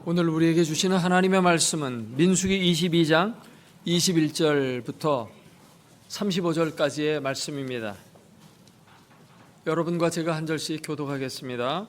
오늘 우리에게 주시는 하나님의 말씀은 민수기 22장 21절부터 35절까지의 말씀입니다. 여러분과 제가 한 절씩 교독하겠습니다.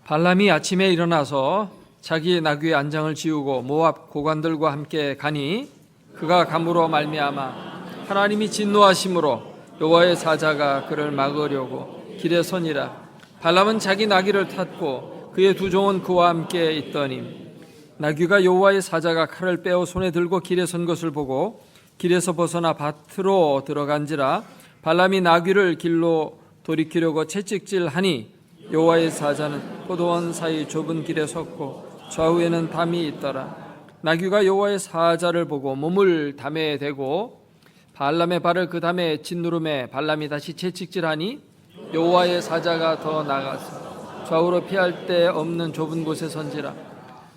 발람이 아침에 일어나서 자기의 나귀의 안장을 지우고 모압 고관들과 함께 가니 그가 감으로 말미암아 하나님이 진노하심으로 여호와의 사자가 그를 막으려고 길에 서니라. 발람은 자기 나귀를 탔고 그의 두 종은 그와 함께 있더니 나귀가 여호와의 사자가 칼을 빼어 손에 들고 길에 선 것을 보고 길에서 벗어나 밭으로 들어간지라. 발람이 나귀를 길로 돌이키려고 채찍질하니 여호와의 사자는 포도원 사이 좁은 길에 섰고 좌우에는 담이 있더라. 나귀가 여호와의 사자를 보고 몸을 담에 대고 발람의 발을 그 담에 짓누름에 발람이 다시 채찍질하니 여호와의 사자가 더 나가서 좌우로 피할 데 없는 좁은 곳에 선지라.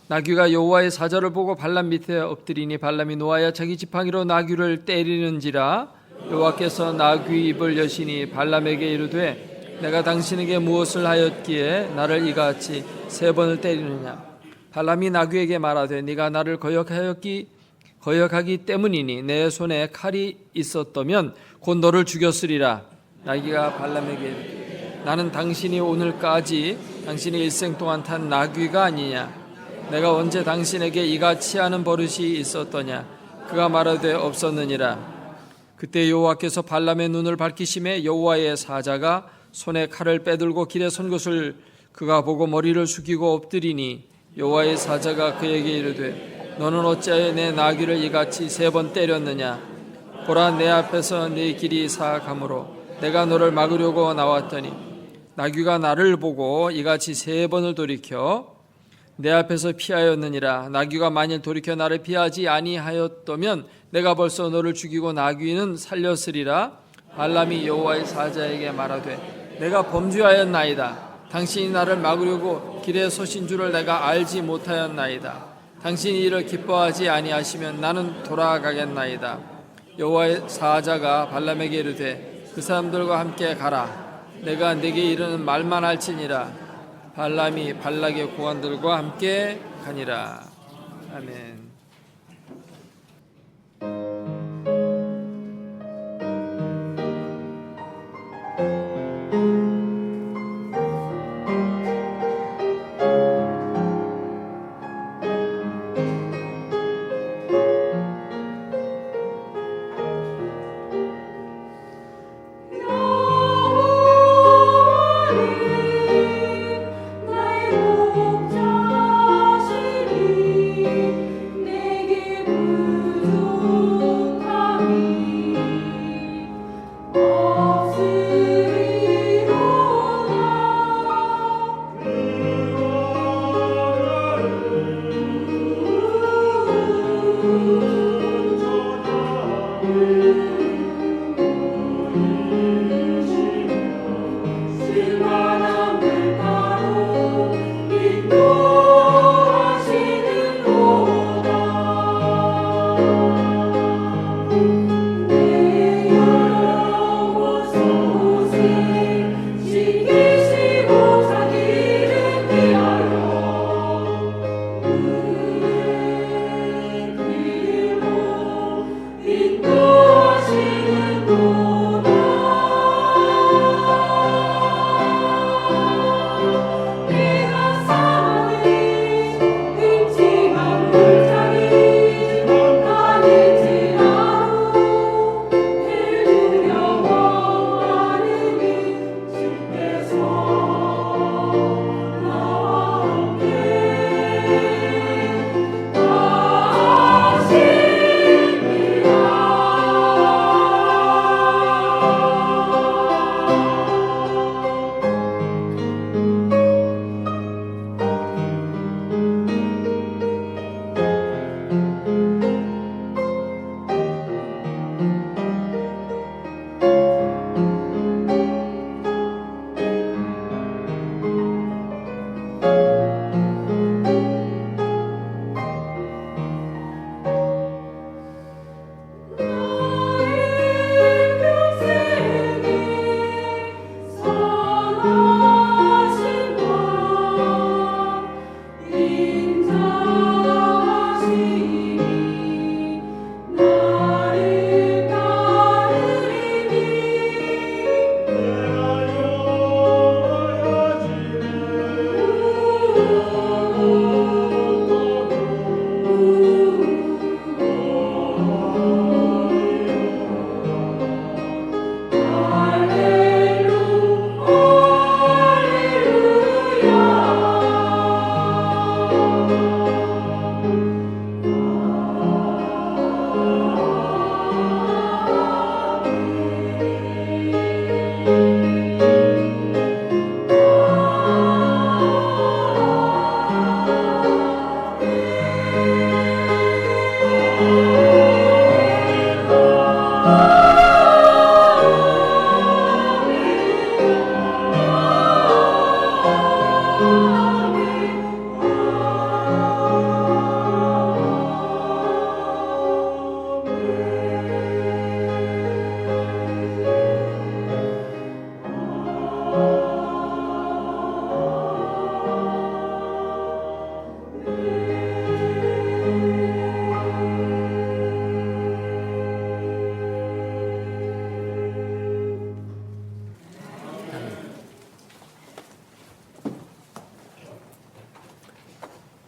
나귀가 여호와의 사자를 보고 발람 밑에 엎드리니 발람이 노하여 자기 지팡이로 나귀를 때리는지라. 여호와께서 나귀 입을 여시니 발람에게 이르되 내가 당신에게 무엇을 하였기에 나를 이같이 3번을 때리느냐. 발람이 나귀에게 말하되 네가 나를 거역하기 때문이니 내 손에 칼이 있었다면 곧 너를 죽였으리라. 나귀가 발람에게 이르되 나는 당신이 오늘까지 당신의 일생 동안 탄 나귀가 아니냐. 내가 언제 당신에게 이같이 하는 버릇이 있었더냐. 그가 말하되 없었느니라. 그때 여호와께서 발람의 눈을 밝히심에 여호와의 사자가 손에 칼을 빼들고 길에 선 것을 그가 보고 머리를 숙이고 엎드리니 여호와의 사자가 그에게 이르되 너는 어찌하여 내 나귀를 이같이 3번 때렸느냐. 보라, 내 앞에서 네 길이 사악하므로 내가 너를 막으려고 나왔더니 나귀가 나를 보고 이같이 3번을 돌이켜 내 앞에서 피하였느니라. 나귀가 만일 돌이켜 나를 피하지 아니하였다면 내가 벌써 너를 죽이고 나귀는 살렸으리라. 발람이 여호와의 사자에게 말하되 내가 범죄하였나이다. 당신이 나를 막으려고 길에 서신 줄을 내가 알지 못하였나이다. 당신이 이를 기뻐하지 아니하시면 나는 돌아가겠나이다. 여호와의 사자가 발람에게 이르되 그 사람들과 함께 가라. 내가 네게 이르는 말만 할지니라. 발람이 발락의 고관들과 함께 가니라. 아멘. 나의 목자시니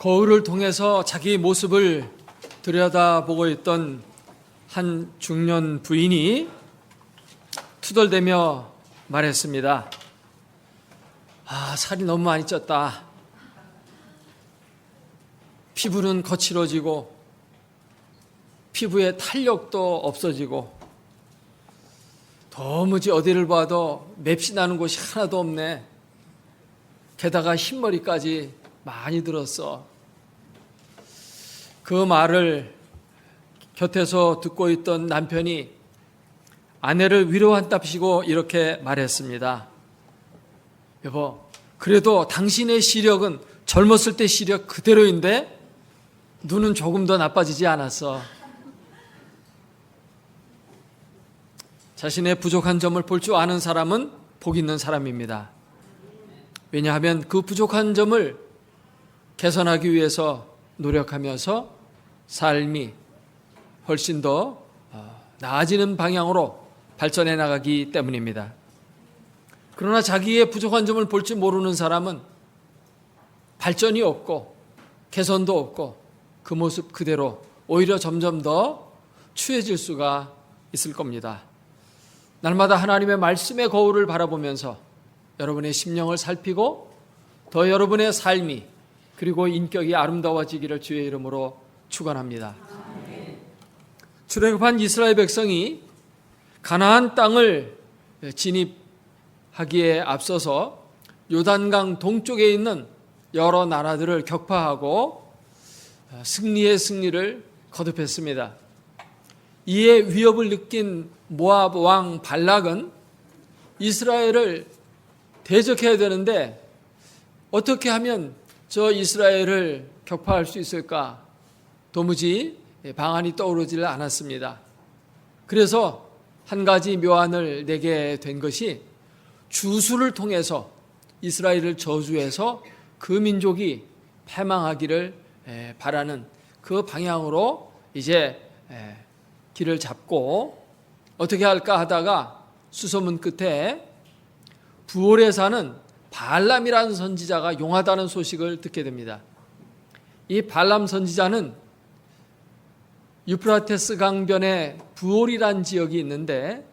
거울을 통해서 자기 모습을 들여다보고 있던 한 중년 부인이 투덜대며 말했습니다. 살이 너무 많이 쪘다. 피부는 거칠어지고 피부에 탄력도 없어지고 도무지 어디를 봐도 맵시 나는 곳이 하나도 없네. 게다가 흰머리까지 많이 들었어. 그 말을 곁에서 듣고 있던 남편이 아내를 위로한답시고 이렇게 말했습니다. 여보, 그래도 당신의 시력은 젊었을 때 시력 그대로인데 눈은 조금 더 나빠지지 않았어. 자신의 부족한 점을 볼 줄 아는 사람은 복 있는 사람입니다. 왜냐하면 그 부족한 점을 개선하기 위해서 노력하면서 삶이 훨씬 더 나아지는 방향으로 발전해 나가기 때문입니다. 그러나 자기의 부족한 점을 볼 줄 모르는 사람은 발전이 없고 개선도 없고 그 모습 그대로 오히려 점점 더 추해질 수가 있을 겁니다. 날마다 하나님의 말씀의 거울을 바라보면서 여러분의 심령을 살피고 더 여러분의 삶이 그리고 인격이 아름다워지기를 주의 이름으로 축원합니다. 출애굽한 이스라엘 백성이 가나안 땅을 진입하기에 앞서서 요단강 동쪽에 있는 여러 나라들을 격파하고 승리의 승리를 거듭했습니다. 이에 위협을 느낀 모압 왕 발락은 이스라엘을 대적해야 되는데 어떻게 하면 저 이스라엘을 격파할 수 있을까? 도무지 방안이 떠오르질 않았습니다. 그래서 한 가지 묘안을 내게 된 것이 주수를 통해서 이스라엘을 저주해서 그 민족이 패망하기를 바라는 그 방향으로 이제 길을 잡고 어떻게 할까 하다가 수소문 끝에 부올에 사는 발람이라는 선지자가 용하다는 소식을 듣게 됩니다. 이 발람 선지자는 유프라테스 강변에 부올이라는 지역이 있는데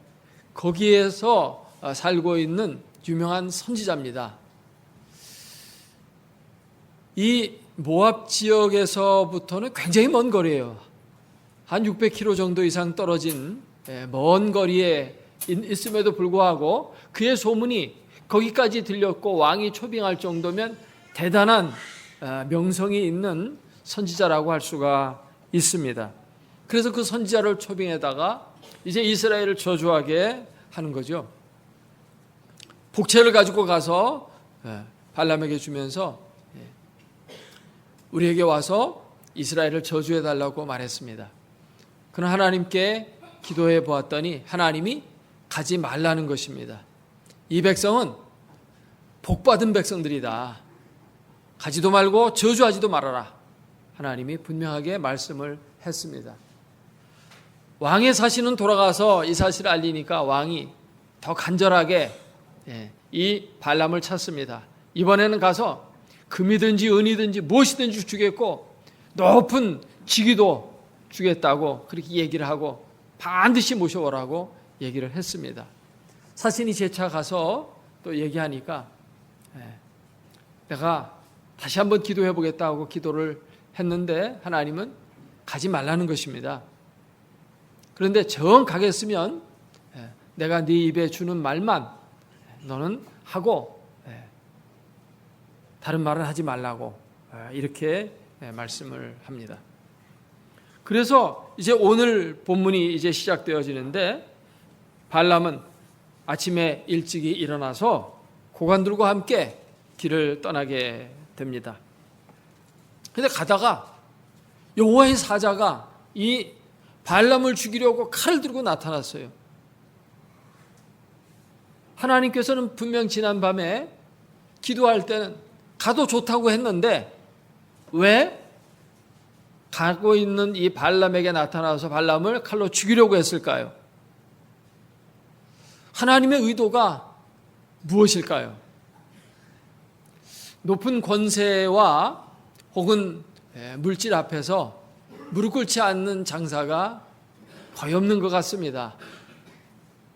거기에서 살고 있는 유명한 선지자입니다. 이 모압 지역에서부터는 굉장히 먼 거리예요. 한 600km 정도 이상 떨어진 먼 거리에 있음에도 불구하고 그의 소문이 거기까지 들렸고 왕이 초빙할 정도면 대단한 명성이 있는 선지자라고 할 수가 있습니다. 그래서 그 선지자를 초빙에다가 이제 이스라엘을 저주하게 하는 거죠. 복채를 가지고 가서 발람에게 주면서 우리에게 와서 이스라엘을 저주해 달라고 말했습니다. 그러나 하나님께 기도해 보았더니 하나님이 가지 말라는 것입니다. 이 백성은 복받은 백성들이다. 가지도 말고 저주하지도 말아라. 하나님이 분명하게 말씀을 했습니다. 왕의 사신은 돌아가서 이 사실을 알리니까 왕이 더 간절하게 이 발람을 찾습니다. 이번에는 가서 금이든지 은이든지 무엇이든지 주겠고 높은 직위도 주겠다고 그렇게 얘기를 하고 반드시 모셔오라고 얘기를 했습니다. 사신이 재차 가서 또 얘기하니까 내가 다시 한번 기도해 보겠다고 기도를 했는데 하나님은 가지 말라는 것입니다. 그런데 정 가겠으면 내가 네 입에 주는 말만 너는 하고 다른 말은 하지 말라고 이렇게 말씀을 합니다. 그래서 이제 오늘 본문이 이제 시작되어지는데 발람은 아침에 일찍이 일어나서 고관들과 함께 길을 떠나게 됩니다. 그런데 가다가 여호와의 사자가 이 발람을 죽이려고 칼을 들고 나타났어요. 하나님께서는 분명 지난 밤에 기도할 때는 가도 좋다고 했는데 왜 가고 있는 이 발람에게 나타나서 발람을 칼로 죽이려고 했을까요? 하나님의 의도가 무엇일까요? 높은 권세와 혹은 물질 앞에서 무릎 꿇지 않는 장사가 거의 없는 것 같습니다.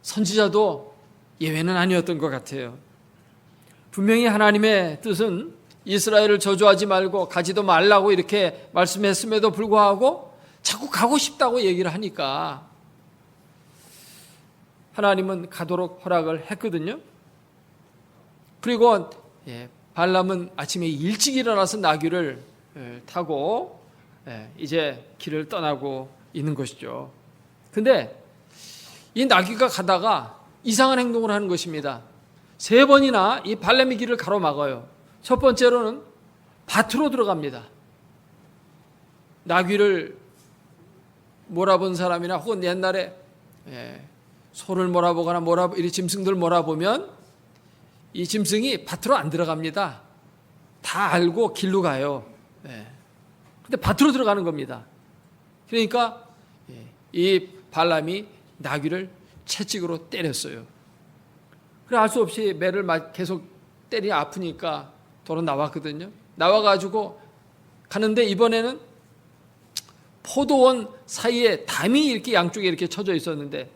선지자도 예외는 아니었던 것 같아요. 분명히 하나님의 뜻은 이스라엘을 저주하지 말고 가지도 말라고 이렇게 말씀했음에도 불구하고 자꾸 가고 싶다고 얘기를 하니까 하나님은 가도록 허락을 했거든요. 그리고 발람은 아침에 일찍 일어나서 나귀를 타고 이제 길을 떠나고 있는 것이죠. 근데 이 나귀가 가다가 이상한 행동을 하는 것입니다. 3번이나 이 발람의 길을 가로막아요. 첫 번째로는 밭으로 들어갑니다. 나귀를 몰아본 사람이나 혹은 옛날에 소를 몰아보거나 이 짐승들 몰아보면 이 짐승이 밭으로 안 들어갑니다. 다 알고 길로 가요. 근데 밭으로 들어가는 겁니다. 그러니까 이 발람이 나귀를 채찍으로 때렸어요. 그래 알 수 없이 매를 계속 때리 아프니까 돌아 나왔거든요. 나와가지고 가는데 이번에는 포도원 사이에 담이 이렇게 양쪽에 이렇게 쳐져 있었는데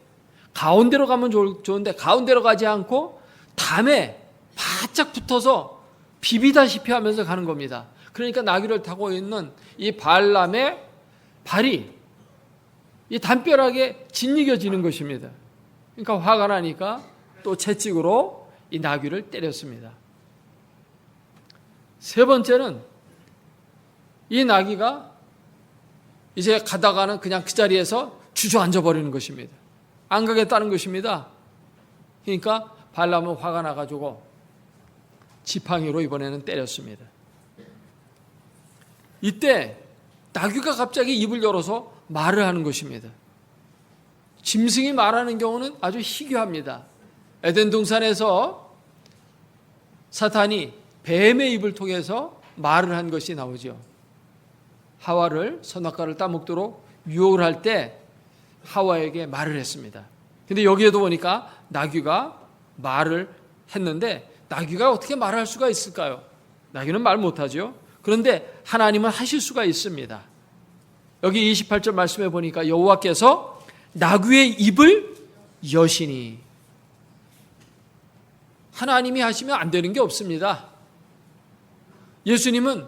가운데로 가면 좋은데 가운데로 가지 않고 담에 바짝 붙어서 비비다시피 하면서 가는 겁니다. 그러니까 나귀를 타고 있는 이 발람의 발이 이 담벼락에 짓이겨지는 것입니다. 그러니까 화가 나니까 또 채찍으로 이 나귀를 때렸습니다. 3번째는 이 나귀가 이제 가다가는 그냥 그 자리에서 주저앉아 버리는 것입니다. 안 가겠다는 것입니다. 그러니까 발람은 화가 나가지고 지팡이로 이번에는 때렸습니다. 이때 나귀가 갑자기 입을 열어서 말을 하는 것입니다. 짐승이 말하는 경우는 아주 희귀합니다. 에덴 동산에서 사탄이 뱀의 입을 통해서 말을 한 것이 나오죠. 하와를 선악과를 따먹도록 유혹을 할 때 하와에게 말을 했습니다. 근데 여기에도 보니까 나귀가 말을 했는데 나귀가 어떻게 말할 수가 있을까요? 나귀는 말 못하죠. 그런데 하나님은 하실 수가 있습니다. 여기 28절 말씀해 보니까 여호와께서 나귀의 입을 여시니, 하나님이 하시면 안 되는 게 없습니다. 예수님은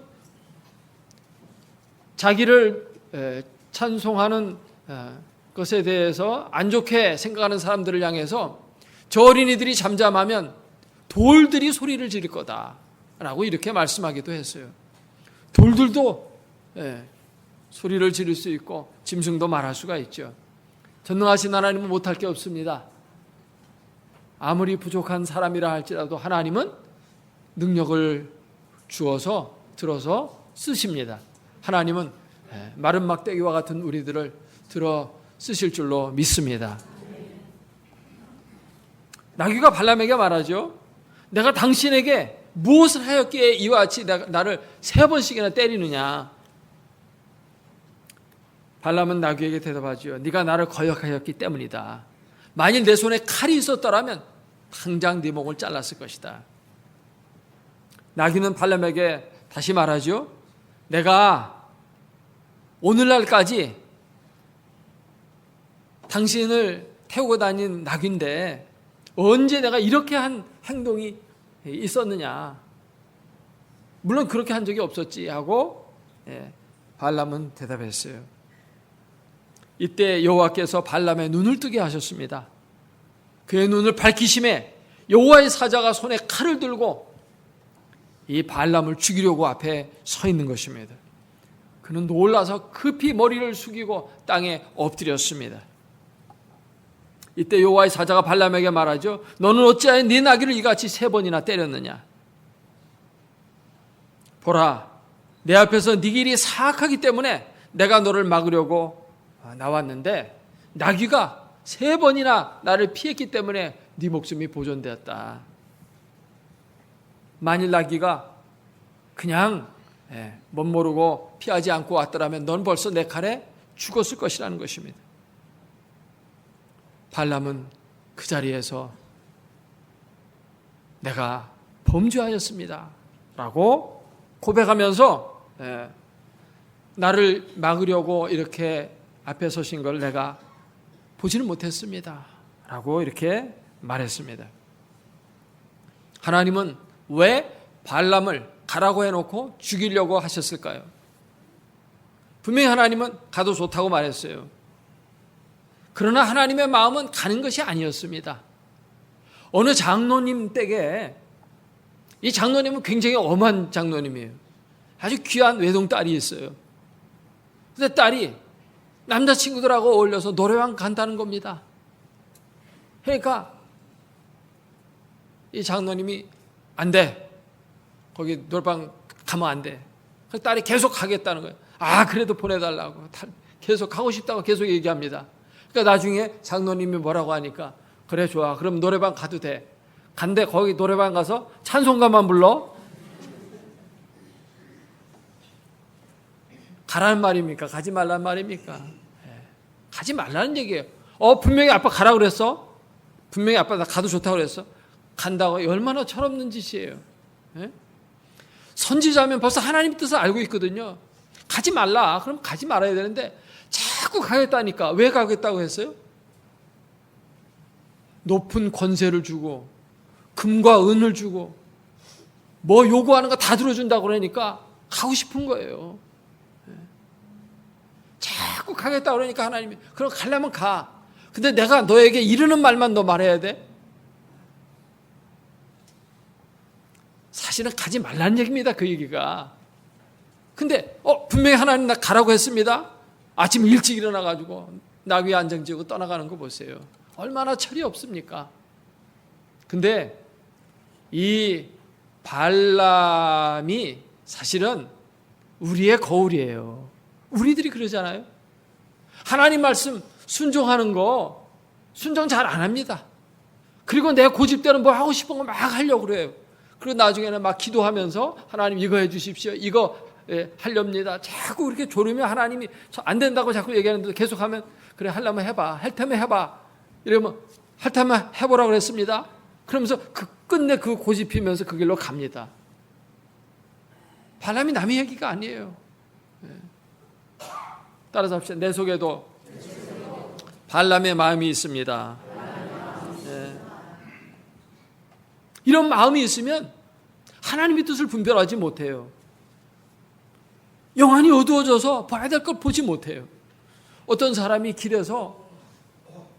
자기를 찬송하는 것에 대해서 안 좋게 생각하는 사람들을 향해서 저 어린이들이 잠잠하면 돌들이 소리를 지를 거다라고 이렇게 말씀하기도 했어요. 돌들도 소리를 지를 수 있고 짐승도 말할 수가 있죠. 전능하신 하나님은 못할 게 없습니다. 아무리 부족한 사람이라 할지라도 하나님은 능력을 주어서 들어서 쓰십니다. 하나님은 마른 막대기와 같은 우리들을 들어 쓰실 줄로 믿습니다. 나귀가 발람에게 말하죠. 내가 당신에게 무엇을 하였기에 이와 같이 나를 3번씩이나 때리느냐. 발람은 나귀에게 대답하죠. 네가 나를 거역하였기 때문이다. 만일 내 손에 칼이 있었더라면 당장 네 목을 잘랐을 것이다. 나귀는 발람에게 다시 말하죠. 내가 오늘날까지 당신을 태우고 다닌 나귀인데 언제 내가 이렇게 한 행동이 있었느냐. 물론 그렇게 한 적이 없었지 하고 발람은 대답했어요. 이때 여호와께서 발람의 눈을 뜨게 하셨습니다. 그의 눈을 밝히심에 여호와의 사자가 손에 칼을 들고 이 발람을 죽이려고 앞에 서 있는 것입니다. 그는 놀라서 급히 머리를 숙이고 땅에 엎드렸습니다. 이때 여호와의 사자가 발람에게 말하죠. 너는 어찌하여 네 나귀를 이같이 3번이나 때렸느냐. 보라, 내 앞에서 네 길이 사악하기 때문에 내가 너를 막으려고 나왔는데 나귀가 3번이나 나를 피했기 때문에 네 목숨이 보존되었다. 만일 나귀가 그냥 멋모르고 피하지 않고 왔더라면 넌 벌써 내 칼에 죽었을 것이라는 것입니다. 발람은 그 자리에서 내가 범죄하였습니다 라고 고백하면서 나를 막으려고 이렇게 앞에 서신 걸 내가 보지는 못했습니다 라고 이렇게 말했습니다. 하나님은 왜 발람을 가라고 해놓고 죽이려고 하셨을까요? 분명히 하나님은 가도 좋다고 말했어요. 그러나 하나님의 마음은 가는 것이 아니었습니다. 어느 장로님 댁에, 이 장로님은 굉장히 엄한 장로님이에요. 아주 귀한 외동딸이 있어요. 근데 딸이 남자친구들하고 어울려서 노래방 간다는 겁니다. 그러니까 이 장로님이 안 돼. 거기 노래방 가면 안 돼. 그래서 딸이 계속 가겠다는 거예요. 그래도 보내달라고. 계속 가고 싶다고 계속 얘기합니다. 그러니까 나중에 장로님이 뭐라고 하니까 그래 좋아. 그럼 노래방 가도 돼. 간대. 거기 노래방 가서 찬송가만 불러. 가라는 말입니까? 가지 말라는 말입니까? 가지 말라는 얘기예요. 분명히 아빠 가라고 그랬어? 분명히 아빠 나 가도 좋다고 그랬어? 간다고. 얼마나 철없는 짓이에요. 선지자면 벌써 하나님 뜻을 알고 있거든요. 가지 말라. 그럼 가지 말아야 되는데 자꾸 가겠다니까. 왜 가겠다고 했어요? 높은 권세를 주고 금과 은을 주고 뭐 요구하는 거 다 들어준다고 그러니까 가고 싶은 거예요. 자꾸 가겠다고 그러니까 하나님이 그럼 가려면 가. 근데 내가 너에게 이르는 말만 너 말해야 돼? 사실은 가지 말라는 얘기입니다. 그 얘기가. 근데 분명히 하나님 나 가라고 했습니다. 아침 일찍 일어나가지고 나귀에 안장지고 떠나가는 거 보세요. 얼마나 철이 없습니까? 근데 이 발람이 사실은 우리의 거울이에요. 우리들이 그러잖아요. 하나님 말씀 순종하는 거 순종 잘 안 합니다. 그리고 내 고집대로 뭐 하고 싶은 거 막 하려고 그래요. 그리고 나중에는 막 기도하면서 하나님 이거 해 주십시오. 이거 하렵니다. 자꾸 그렇게 조르면 하나님이 안 된다고 자꾸 얘기하는데 계속하면 그래 하려면 해봐. 할 테면 해봐. 이러면 할 테면 해보라고 그랬습니다. 그러면서 끝내 그 고집피면서 그 길로 갑니다. 발람이 남의 얘기가 아니에요. 따라서 합시다. 내 속에도 발람의 마음이 있습니다. 이런 마음이 있으면 하나님의 뜻을 분별하지 못해요. 영안이 어두워져서 봐야 될 걸 보지 못해요. 어떤 사람이 길에서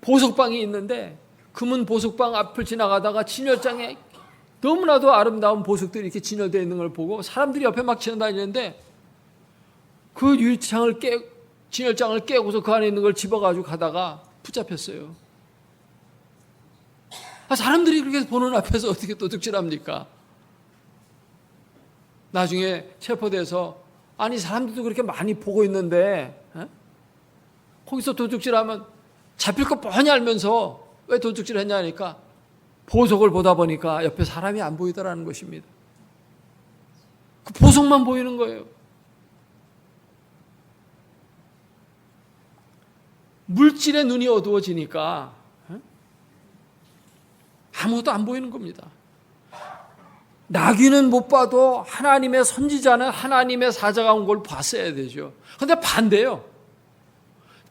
보석방이 있는데 금은 보석방 앞을 지나가다가 진열장에 너무나도 아름다운 보석들이 이렇게 진열되어 있는 걸 보고 사람들이 옆에 막 지나다니는데 그 진열장을 깨고서 그 안에 있는 걸 집어가지고 가다가 붙잡혔어요. 사람들이 그렇게 보는 앞에서 어떻게 도둑질합니까? 나중에 체포돼서 아니 사람들도 그렇게 많이 보고 있는데 거기서 도둑질하면 잡힐 거 뻔히 알면서 왜 도둑질 했냐니까 보석을 보다 보니까 옆에 사람이 안 보이더라는 것입니다. 그 보석만 보이는 거예요. 물질의 눈이 어두워지니까 아무것도 안 보이는 겁니다. 나귀는 못 봐도 하나님의 선지자는 하나님의 사자가 온 걸 봤어야 되죠. 그런데 반대예요.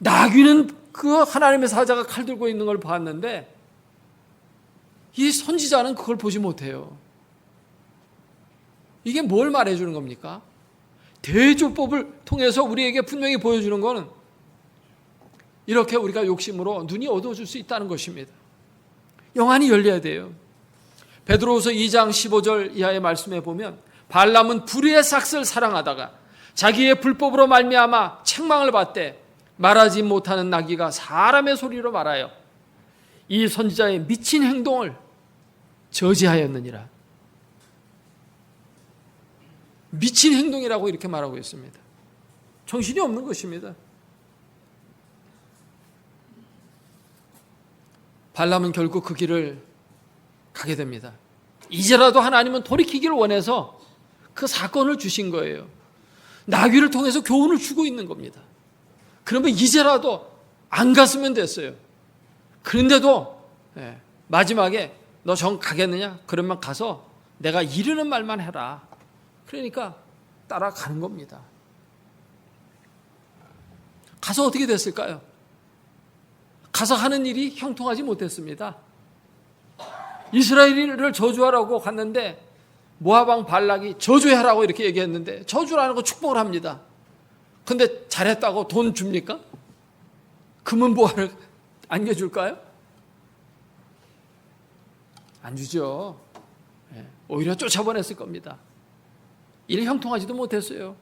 나귀는 그 하나님의 사자가 칼 들고 있는 걸 봤는데 이 선지자는 그걸 보지 못해요. 이게 뭘 말해주는 겁니까? 대조법을 통해서 우리에게 분명히 보여주는 것은 이렇게 우리가 욕심으로 눈이 어두워질 수 있다는 것입니다. 영안이 열려야 돼요. 베드로후서 2장 15절 이하의 말씀에 보면 발람은 불의의 삭슬 사랑하다가 자기의 불법으로 말미암아 책망을 받되 말하지 못하는 나귀가 사람의 소리로 말하여 이 선지자의 미친 행동을 저지하였느니라. 미친 행동이라고 이렇게 말하고 있습니다. 정신이 없는 것입니다. 발람은 결국 그 길을 가게 됩니다. 이제라도 하나님은 돌이키기를 원해서 그 사건을 주신 거예요. 나귀를 통해서 교훈을 주고 있는 겁니다. 그러면 이제라도 안 갔으면 됐어요. 그런데도 마지막에 너 정 가겠느냐? 그러면 가서 내가 이르는 말만 해라. 그러니까 따라가는 겁니다. 가서 어떻게 됐을까요? 가서 하는 일이 형통하지 못했습니다. 이스라엘을 저주하라고 갔는데 모압 왕 발락이 저주하라고 이렇게 얘기했는데 저주를 안 하고 축복을 합니다. 근데 잘했다고 돈 줍니까? 금은보화를 안겨줄까요? 안 주죠. 오히려 쫓아보냈을 겁니다. 일이 형통하지도 못했어요.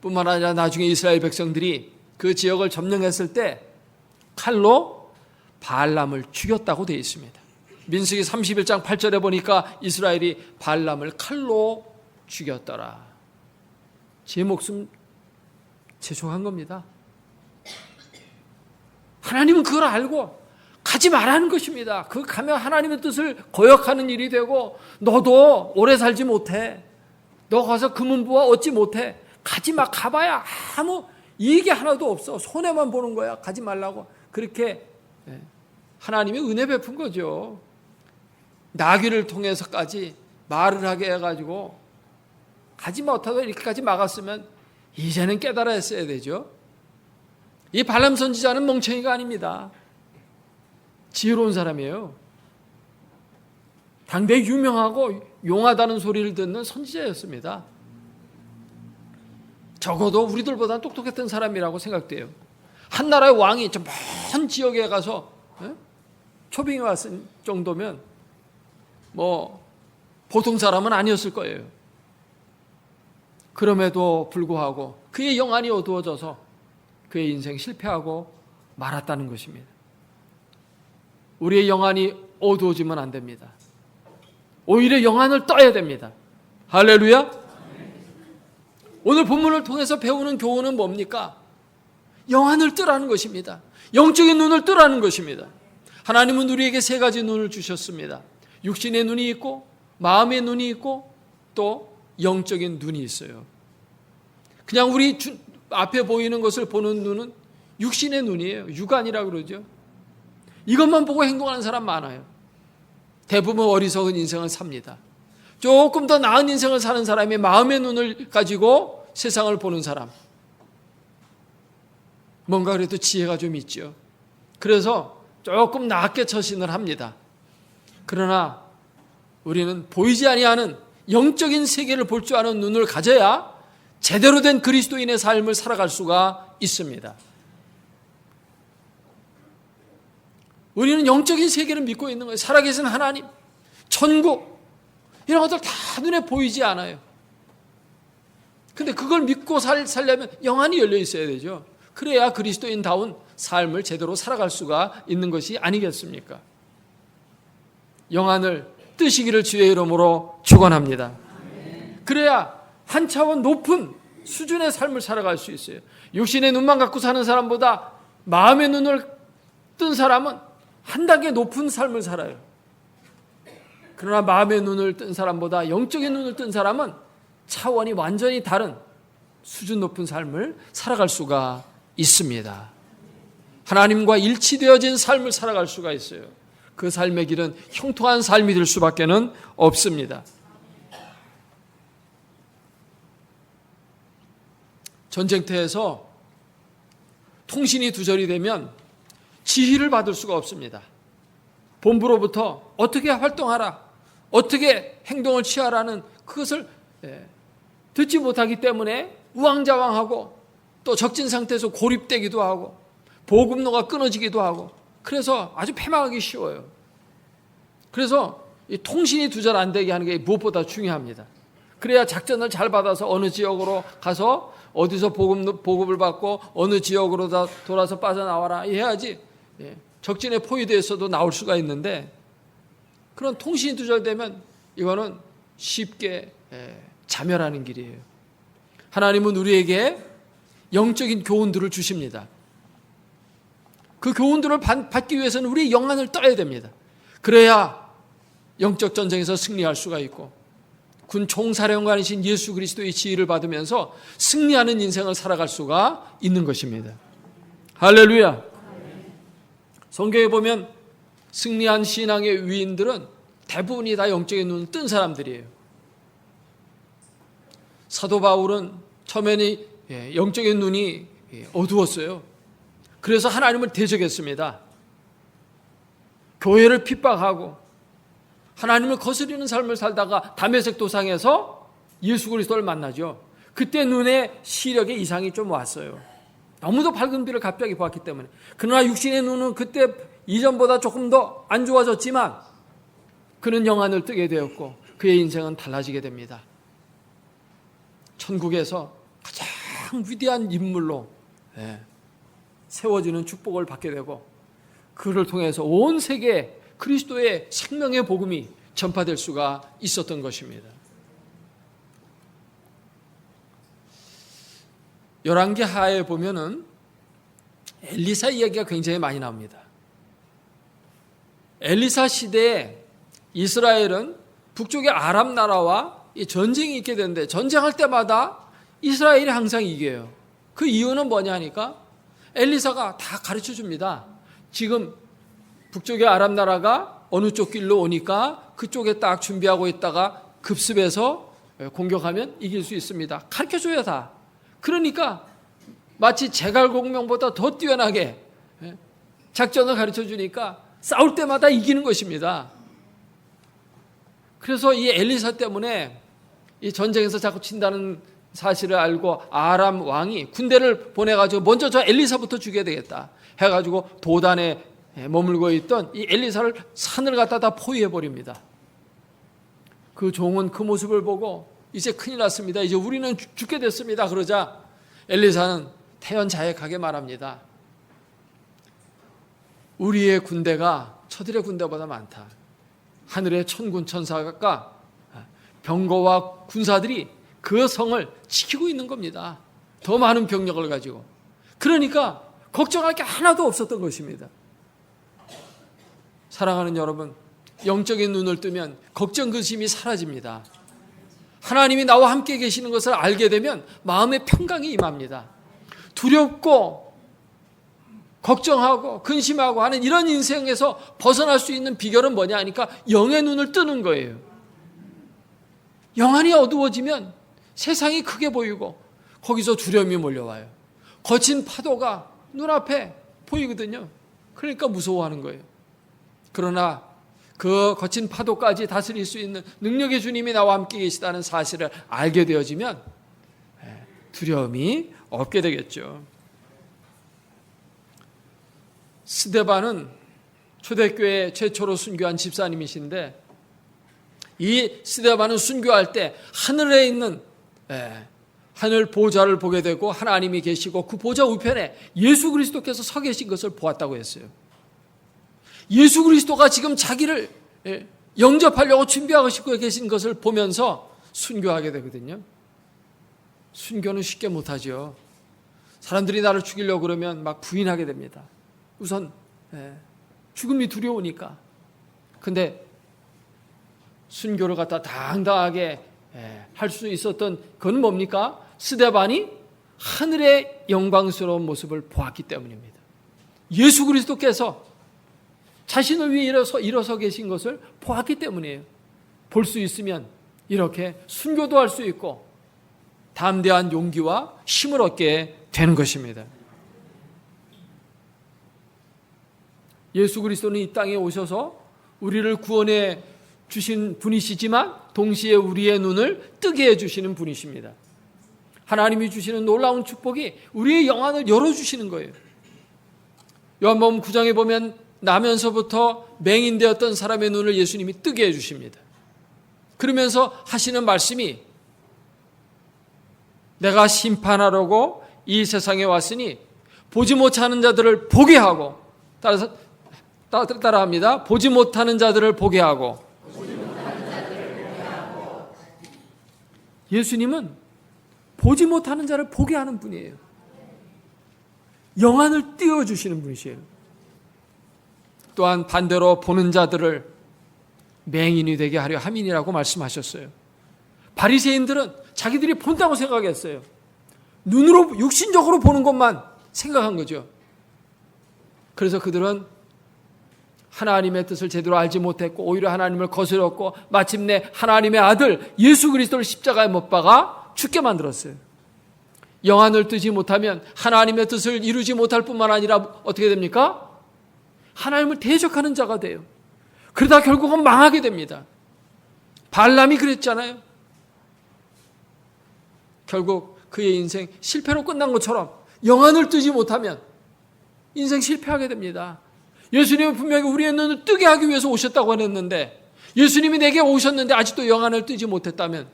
뿐만 아니라 나중에 이스라엘 백성들이 그 지역을 점령했을 때 칼로 발람을 죽였다고 되어 있습니다. 민수기 31장 8절에 보니까 이스라엘이 발람을 칼로 죽였더라. 제 목숨 제종한 겁니다. 하나님은 그걸 알고 가지 말라는 것입니다. 그 가면 하나님의 뜻을 거역하는 일이 되고 너도 오래 살지 못해. 너 가서 금은보화 얻지 못해. 가지 마. 가봐야 아무 이익이 하나도 없어. 손해만 보는 거야. 가지 말라고. 그렇게 하나님이 은혜 베푼 거죠. 나귀를 통해서까지 말을 하게 해가지고 가지 못하고 이렇게까지 막았으면 이제는 깨달아 했어야 되죠. 이 발람 선지자는 멍청이가 아닙니다. 지혜로운 사람이에요. 당대 유명하고 용하다는 소리를 듣는 선지자였습니다. 적어도 우리들보다 똑똑했던 사람이라고 생각돼요. 한 나라의 왕이 저 먼 지역에 가서 초빙이 왔을 정도면 뭐 보통 사람은 아니었을 거예요. 그럼에도 불구하고 그의 영안이 어두워져서 그의 인생 실패하고 말았다는 것입니다. 우리의 영안이 어두워지면 안 됩니다. 오히려 영안을 떠야 됩니다. 할렐루야. 오늘 본문을 통해서 배우는 교훈은 뭡니까? 영안을 뜨라는 것입니다. 영적인 눈을 뜨라는 것입니다. 하나님은 우리에게 세 가지 눈을 주셨습니다. 육신의 눈이 있고 마음의 눈이 있고 또 영적인 눈이 있어요. 그냥 우리 앞에 보이는 것을 보는 눈은 육신의 눈이에요. 육안이라고 그러죠. 이것만 보고 행동하는 사람 많아요. 대부분 어리석은 인생을 삽니다. 조금 더 나은 인생을 사는 사람이 마음의 눈을 가지고 세상을 보는 사람. 뭔가 그래도 지혜가 좀 있죠. 그래서 조금 낮게 처신을 합니다. 그러나 우리는 보이지 아니하는 영적인 세계를 볼 줄 아는 눈을 가져야 제대로 된 그리스도인의 삶을 살아갈 수가 있습니다. 우리는 영적인 세계를 믿고 있는 거예요. 살아계신 하나님, 천국 이런 것들 다 눈에 보이지 않아요. 근데 그걸 믿고 살려면 영안이 열려 있어야 되죠. 그래야 그리스도인다운 삶을 제대로 살아갈 수가 있는 것이 아니겠습니까? 영안을 뜨시기를 주의 이름으로 축원합니다. 그래야 한 차원 높은 수준의 삶을 살아갈 수 있어요. 육신의 눈만 갖고 사는 사람보다 마음의 눈을 뜬 사람은 한 단계 높은 삶을 살아요. 그러나 마음의 눈을 뜬 사람보다 영적인 눈을 뜬 사람은 차원이 완전히 다른 수준 높은 삶을 살아갈 수가 있습니다. 하나님과 일치되어진 삶을 살아갈 수가 있어요. 그 삶의 길은 형통한 삶이 될 수밖에 없습니다. 전쟁터에서 통신이 두절이 되면 지휘를 받을 수가 없습니다. 본부로부터 어떻게 활동하라, 어떻게 행동을 취하라는 그것을 듣지 못하기 때문에 우왕좌왕하고 또 적진 상태에서 고립되기도 하고 보급로가 끊어지기도 하고 그래서 아주 패망하기 쉬워요. 그래서 이 통신이 두절 안 되게 하는 게 무엇보다 중요합니다. 그래야 작전을 잘 받아서 어느 지역으로 가서 어디서 보급을 받고 어느 지역으로 다 돌아서 빠져나와라 해야지 적진에 포위되어서도 나올 수가 있는데 그런 통신이 두절되면 이거는 쉽게 자멸하는 길이에요. 하나님은 우리에게 영적인 교훈들을 주십니다. 그 교훈들을 받기 위해서는 우리의 영안을 떠야 됩니다. 그래야 영적 전쟁에서 승리할 수가 있고 군 총사령관이신 예수 그리스도의 지휘를 받으면서 승리하는 인생을 살아갈 수가 있는 것입니다. 할렐루야. 성경에 보면 승리한 신앙의 위인들은 대부분이 다 영적인 눈을 뜬 사람들이에요. 사도 바울은 처음에는 영적인 눈이 어두웠어요. 그래서 하나님을 대적했습니다. 교회를 핍박하고 하나님을 거스르는 삶을 살다가 다메섹 도상에서 예수 그리스도를 만나죠. 그때 눈에 시력에 이상이 좀 왔어요. 너무도 밝은 빛을 갑자기 보았기 때문에. 그러나 육신의 눈은 그때 이전보다 조금 더 안 좋아졌지만 그는 영안을 뜨게 되었고 그의 인생은 달라지게 됩니다. 천국에서 가장 위대한 인물로 세워지는 축복을 받게 되고 그를 통해서 온 세계에 그리스도의 생명의 복음이 전파될 수가 있었던 것입니다. 열왕기하에 보면은 엘리사 이야기가 굉장히 많이 나옵니다. 엘리사 시대에 이스라엘은 북쪽의 아람 나라와 전쟁이 있게 되는데 전쟁할 때마다 이스라엘이 항상 이겨요. 그 이유는 뭐냐 하니까 엘리사가 다 가르쳐 줍니다. 지금 북쪽의 아람 나라가 어느 쪽 길로 오니까 그쪽에 딱 준비하고 있다가 급습해서 공격하면 이길 수 있습니다. 가르쳐 줘야 다. 그러니까 마치 제갈공명보다 더 뛰어나게 작전을 가르쳐 주니까 싸울 때마다 이기는 것입니다. 그래서 이 엘리사 때문에 이 전쟁에서 자꾸 친다는 사실을 알고 아람 왕이 군대를 보내가지고 먼저 저 엘리사부터 죽여야 되겠다 해가지고 도단에 머물고 있던 이 엘리사를 산을 갖다 다 포위해버립니다. 그 종은 그 모습을 보고 이제 큰일 났습니다. 이제 우리는 죽게 됐습니다. 그러자 엘리사는 태연자약하게 말합니다. 우리의 군대가 저들의 군대보다 많다. 하늘의 천군 천사가 병거와 군사들이 그 성을 지키고 있는 겁니다. 더 많은 병력을 가지고. 그러니까 걱정할 게 하나도 없었던 것입니다. 사랑하는 여러분, 영적인 눈을 뜨면 걱정 근심이 사라집니다. 하나님이 나와 함께 계시는 것을 알게 되면 마음의 평강이 임합니다. 두렵고 걱정하고 근심하고 하는 이런 인생에서 벗어날 수 있는 비결은 뭐냐 하니까 영의 눈을 뜨는 거예요. 영안이 어두워지면 세상이 크게 보이고 거기서 두려움이 몰려와요. 거친 파도가 눈앞에 보이거든요. 그러니까 무서워하는 거예요. 그러나 그 거친 파도까지 다스릴 수 있는 능력의 주님이 나와 함께 계시다는 사실을 알게 되어지면 두려움이 없게 되겠죠. 스데반은 초대교회 최초로 순교한 집사님이신데 이 스데반은 순교할 때 하늘에 있는 하늘 보좌를 보게 되고 하나님이 계시고 그 보좌 우편에 예수 그리스도께서 서 계신 것을 보았다고 했어요. 예수 그리스도가 지금 자기를 영접하려고 준비하고 계신 것을 보면서 순교하게 되거든요. 순교는 쉽게 못하죠. 사람들이 나를 죽이려고 그러면 막 부인하게 됩니다. 우선 죽음이 두려우니까. 근데 순교를 갖다 당당하게 할 수 있었던 그건 뭡니까? 스데반이 하늘의 영광스러운 모습을 보았기 때문입니다. 예수 그리스도께서 자신을 위해 일어서 계신 것을 보았기 때문이에요. 볼 수 있으면 이렇게 순교도 할 수 있고 담대한 용기와 힘을 얻게 되는 것입니다. 예수 그리스도는 이 땅에 오셔서 우리를 구원해 주신 분이시지만 동시에 우리의 눈을 뜨게 해주시는 분이십니다. 하나님이 주시는 놀라운 축복이 우리의 영안을 열어주시는 거예요. 요한복음 9장에 보면 나면서부터 맹인되었던 사람의 눈을 예수님이 뜨게 해주십니다. 그러면서 하시는 말씀이 내가 심판하려고 이 세상에 왔으니 보지 못하는 자들을 보게 하고 따라합니다. 보지 못하는 자들을 보게 하고. 예수님은 보지 못하는 자를 보게 하는 분이에요. 영안을 띄워주시는 분이시에요. 또한 반대로 보는 자들을 맹인이 되게 하려 함이니라고 말씀하셨어요. 바리새인들은 자기들이 본다고 생각했어요. 눈으로 육신적으로 보는 것만 생각한 거죠. 그래서 그들은 하나님의 뜻을 제대로 알지 못했고 오히려 하나님을 거스렸고 마침내 하나님의 아들 예수 그리스도를 십자가에 못 박아 죽게 만들었어요. 영안을 뜨지 못하면 하나님의 뜻을 이루지 못할 뿐만 아니라 어떻게 됩니까? 하나님을 대적하는 자가 돼요. 그러다 결국은 망하게 됩니다. 발람이 그랬잖아요. 결국 그의 인생 실패로 끝난 것처럼 영안을 뜨지 못하면 인생 실패하게 됩니다. 예수님은 분명히 우리의 눈을 뜨게 하기 위해서 오셨다고 했는데, 예수님이 내게 오셨는데 아직도 영안을 뜨지 못했다면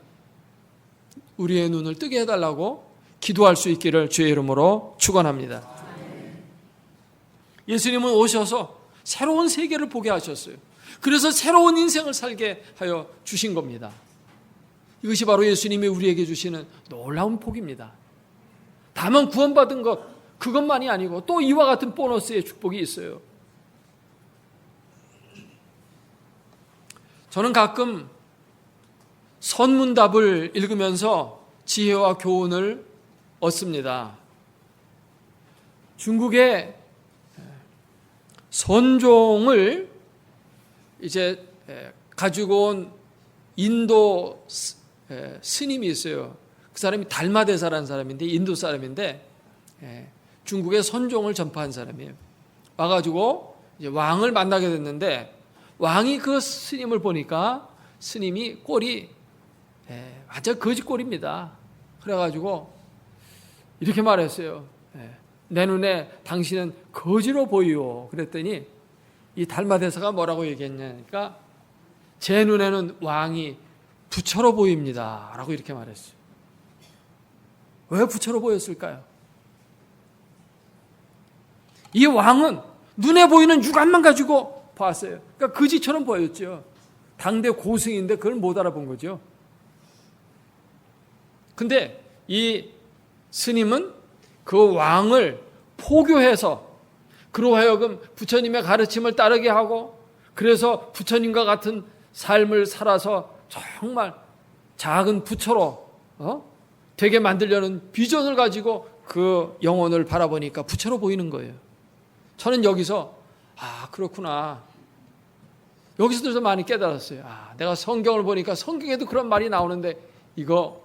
우리의 눈을 뜨게 해달라고 기도할 수 있기를 주의 이름으로 축원합니다. 예수님은 오셔서 새로운 세계를 보게 하셨어요. 그래서 새로운 인생을 살게 하여 주신 겁니다. 이것이 바로 예수님이 우리에게 주시는 놀라운 복입니다. 다만 구원받은 것, 그것만이 아니고 또 이와 같은 보너스의 축복이 있어요. 저는 가끔 선문답을 읽으면서 지혜와 교훈을 얻습니다. 중국의 선종을 이제 가지고 온 인도 스님이 있어요. 그 사람이 달마대사라는 사람인데, 인도 사람인데 중국의 선종을 전파한 사람이에요. 와가지고 이제 왕을 만나게 됐는데, 왕이 그 스님을 보니까 스님이 꼴이 완전 거지 꼴입니다. 그래가지고 이렇게 말했어요. 내 눈에 당신은 거지로 보이오. 그랬더니 이 달마대사가 뭐라고 얘기했냐니까, 제 눈에는 왕이 부처로 보입니다 라고 이렇게 말했어요. 왜 부처로 보였을까요? 이 왕은 눈에 보이는 육안만 가지고 봤어요. 그러니까 거지처럼 보였죠. 당대 고승인데 그걸 못 알아본 거죠. 근데 이 스님은 그 왕을 포교해서 그로 하여금 부처님의 가르침을 따르게 하고, 그래서 부처님과 같은 삶을 살아서 정말 작은 부처로 되게 만들려는 비전을 가지고 그 영혼을 바라보니까 부처로 보이는 거예요. 저는 여기서 그렇구나, 여기서도 좀 많이 깨달았어요. 내가 성경을 보니까 성경에도 그런 말이 나오는데 이거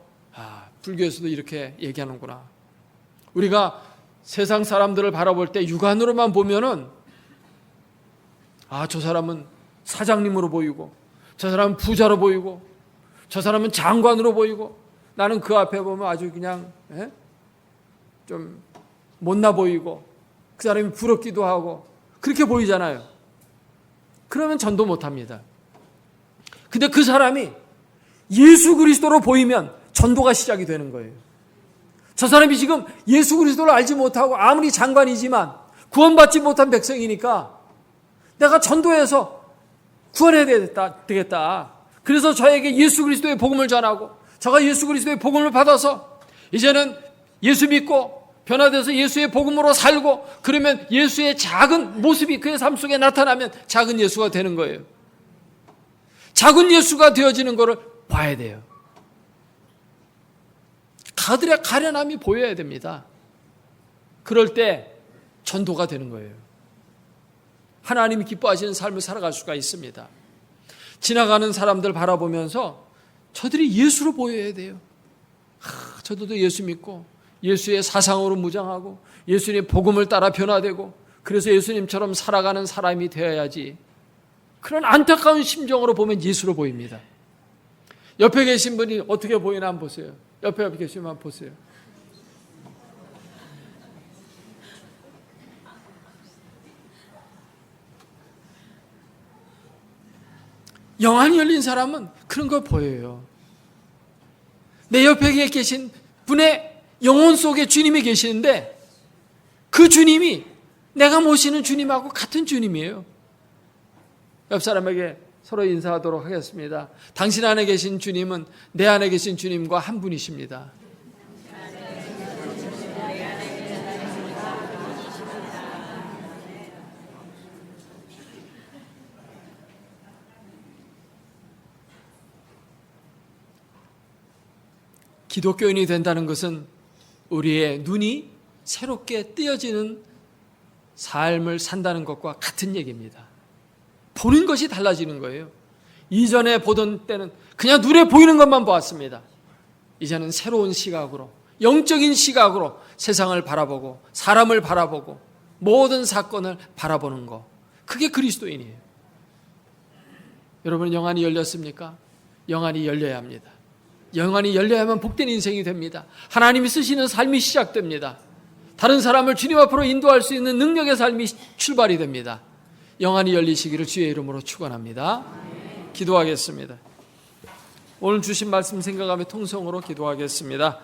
불교에서도 이렇게 얘기하는구나. 우리가 세상 사람들을 바라볼 때 육안으로만 보면은 저 사람은 사장님으로 보이고, 저 사람은 부자로 보이고, 저 사람은 장관으로 보이고, 나는 그 앞에 보면 아주 그냥 좀 못나 보이고, 그 사람이 부럽기도 하고 그렇게 보이잖아요. 그러면 전도 못합니다. 근데 그 사람이 예수 그리스도로 보이면 전도가 시작이 되는 거예요. 저 사람이 지금 예수 그리스도를 알지 못하고 아무리 장관이지만 구원받지 못한 백성이니까 내가 전도해서 구원해야 되겠다. 그래서 저에게 예수 그리스도의 복음을 전하고, 저가 예수 그리스도의 복음을 받아서 이제는 예수 믿고 변화돼서 예수의 복음으로 살고, 그러면 예수의 작은 모습이 그의 삶 속에 나타나면 작은 예수가 되는 거예요. 작은 예수가 되어지는 것을 봐야 돼요. 가들의 가련함이 보여야 됩니다. 그럴 때 전도가 되는 거예요. 하나님이 기뻐하시는 삶을 살아갈 수가 있습니다. 지나가는 사람들 바라보면서 저들이 예수로 보여야 돼요. 저들도 예수 믿고 예수의 사상으로 무장하고 예수님의 복음을 따라 변화되고, 그래서 예수님처럼 살아가는 사람이 되어야지. 그런 안타까운 심정으로 보면 예수로 보입니다. 옆에 계신 분이 어떻게 보이나 한번 보세요. 옆에 계시면 한번 보세요. 영안이 열린 사람은 그런 거 보여요. 내 옆에 계신 분의 영혼 속에 주님이 계시는데 그 주님이 내가 모시는 주님하고 같은 주님이에요. 옆 사람에게 서로 인사하도록 하겠습니다. 당신 안에 계신 주님은 내 안에 계신 주님과 한 분이십니다. 기독교인이 된다는 것은 우리의 눈이 새롭게 뜨여지는 삶을 산다는 것과 같은 얘기입니다. 보는 것이 달라지는 거예요. 이전에 보던 때는 그냥 눈에 보이는 것만 보았습니다. 이제는 새로운 시각으로, 영적인 시각으로 세상을 바라보고 사람을 바라보고 모든 사건을 바라보는 것, 그게 그리스도인이에요. 여러분, 영안이 열렸습니까? 영안이 열려야 합니다. 영안이 열려야만 복된 인생이 됩니다. 하나님이 쓰시는 삶이 시작됩니다. 다른 사람을 주님 앞으로 인도할 수 있는 능력의 삶이 출발이 됩니다. 영안이 열리시기를 주의 이름으로 축원합니다. 기도하겠습니다. 오늘 주신 말씀 생각하며 통성으로 기도하겠습니다.